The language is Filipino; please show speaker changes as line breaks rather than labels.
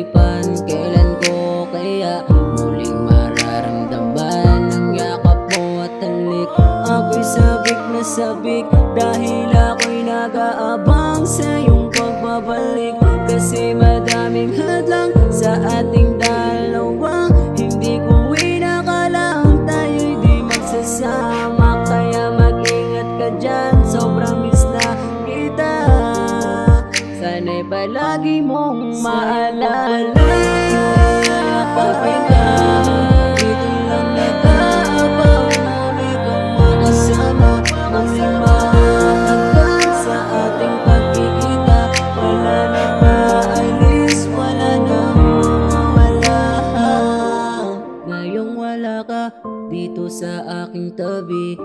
naglipan, kailan ko kaya muling mararamdaman ang yakap mo at halik? Ako'y sabik na sabik dahil ako'y nag-aabang sa iyong pagbabalik. Kasi madaming hadlang sa ating dalawa, hindi ko inakalaang tayo'y di magsasama. Kaya mag-ingat ka dyan, sobrang miss na kita. Sana'y palagi mong maalala. Kapag dito lang nag-aabang, muli kang makasama. Muling mahatagan sa ating pagkikita. Wala na maalis, wala na mawala. Ngayong wala ka dito sa aking tabi,